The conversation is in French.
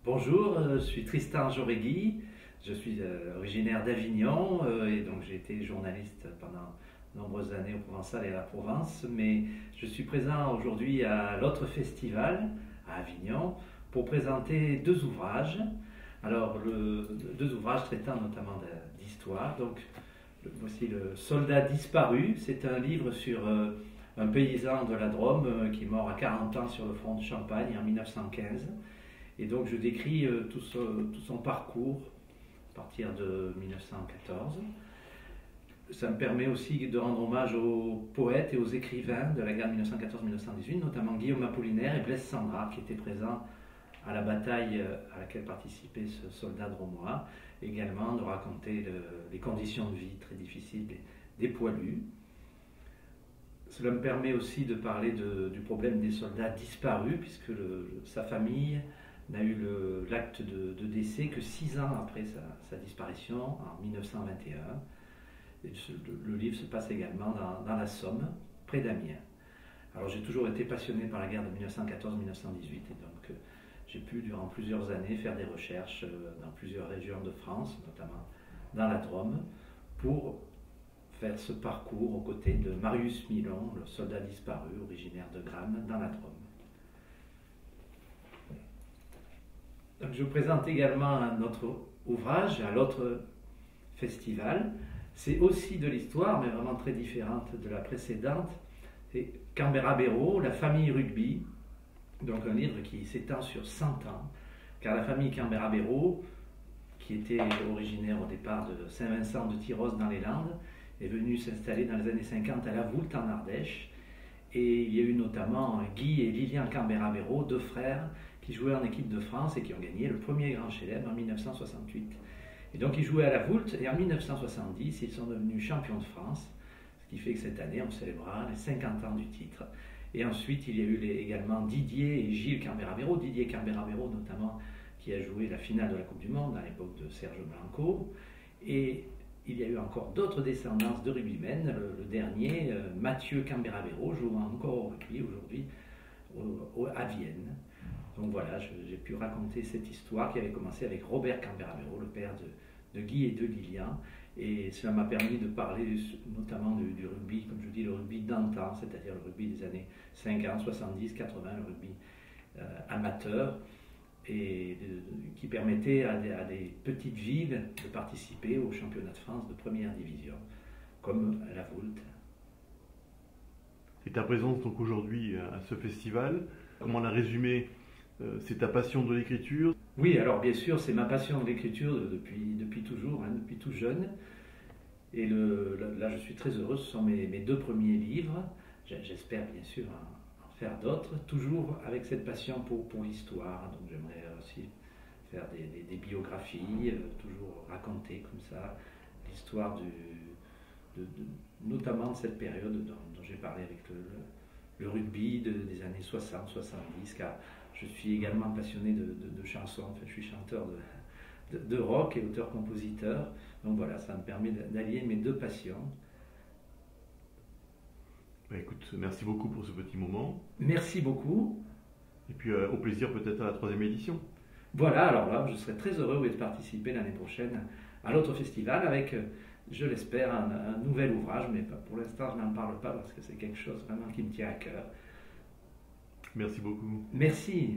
Bonjour, je suis Tristan Jauregui, je suis originaire d'Avignon et donc j'ai été journaliste pendant de nombreuses années au Provençal et à la Provence, mais je suis présent aujourd'hui à l'autre festival à Avignon pour présenter deux ouvrages. Alors, deux ouvrages traitant notamment d'histoire. Donc, voici Le Soldat disparu, c'est un livre sur un paysan de la Drôme qui est mort à 40 ans sur le front de Champagne en 1915. Et donc je décris tout son parcours à partir de 1914. Ça me permet aussi de rendre hommage aux poètes et aux écrivains de la guerre de 1914-1918, notamment Guillaume Apollinaire et Blaise Cendrars, qui étaient présents à la bataille à laquelle participait ce soldat drômois. Également de raconter les conditions de vie très difficiles des poilus. Cela me permet aussi de parler du problème des soldats disparus, puisque sa famille n'a eu l'acte de décès que 6 ans après sa disparition, en 1921. Et le livre se passe également dans la Somme, près d'Amiens. Alors j'ai toujours été passionné par la guerre de 1914-1918, et donc j'ai pu durant plusieurs années faire des recherches dans plusieurs régions de France, notamment dans la Drôme, pour faire ce parcours aux côtés de Marius Milon, le soldat disparu, originaire de Grames, dans la Drôme. Donc, je vous présente également un autre ouvrage à l'autre festival. C'est aussi de l'histoire, mais vraiment très différente de la précédente. C'est Canberra-Béraud, la famille rugby. Donc un livre qui s'étend sur 100 ans, car la famille Canberra-Béraud, qui était originaire au départ de Saint-Vincent de Tyrosse dans les Landes, est venue s'installer dans les années 50 à La Voulte en Ardèche. Et il y a eu notamment Guy et Lilian Canberra-Béraud, deux frères, qui jouaient en équipe de France et qui ont gagné le premier Grand Chelem en 1968. Et donc ils jouaient à la Voulte, et en 1970, ils sont devenus champions de France, ce qui fait que cette année, on célébrera les 50 ans du titre. Et ensuite, il y a eu également Didier et Gilles Canberra-Béraud, Didier Canberra-Béraud notamment, qui a joué la finale de la Coupe du Monde à l'époque de Serge Blanco. Et il y a eu encore d'autres descendances de rugbymen. Le dernier, Mathieu Canberra-Béraud, jouant encore au rugby aujourd'hui à Vienne. Donc voilà, j'ai pu raconter cette histoire qui avait commencé avec Robert Canberra-Béraud, le père de Guy et de Lilian. Et cela m'a permis de parler notamment du rugby, comme je dis, le rugby d'antan, c'est-à-dire le rugby des années 50, 70, 80, le rugby amateur, et qui permettait à des petites villes de participer au championnat de France de première division, comme la Voulte. Et ta présence donc aujourd'hui à ce festival, comment la résumer? C'est ta passion de l'écriture? Oui, alors bien sûr, c'est ma passion de l'écriture depuis toujours, depuis tout jeune. Et là, je suis très heureux, ce sont mes deux premiers livres. J'espère bien sûr en faire d'autres, toujours avec cette passion pour l'histoire. Donc j'aimerais aussi faire des biographies, toujours raconter comme ça l'histoire notamment de cette période dont j'ai parlé avec le rugby des années 60-70, car je suis également passionné de chansons. En fait, je suis chanteur de rock et auteur-compositeur. Donc voilà, ça me permet d'allier mes deux passions. Bah écoute, merci beaucoup pour ce petit moment. Merci beaucoup. Et puis au plaisir peut-être à la 3e édition. Voilà, alors là, je serai très heureux de participer l'année prochaine à l'autre festival avec, je l'espère, un nouvel ouvrage, mais pour l'instant, je n'en parle pas parce que c'est quelque chose vraiment qui me tient à cœur. Merci beaucoup. Merci.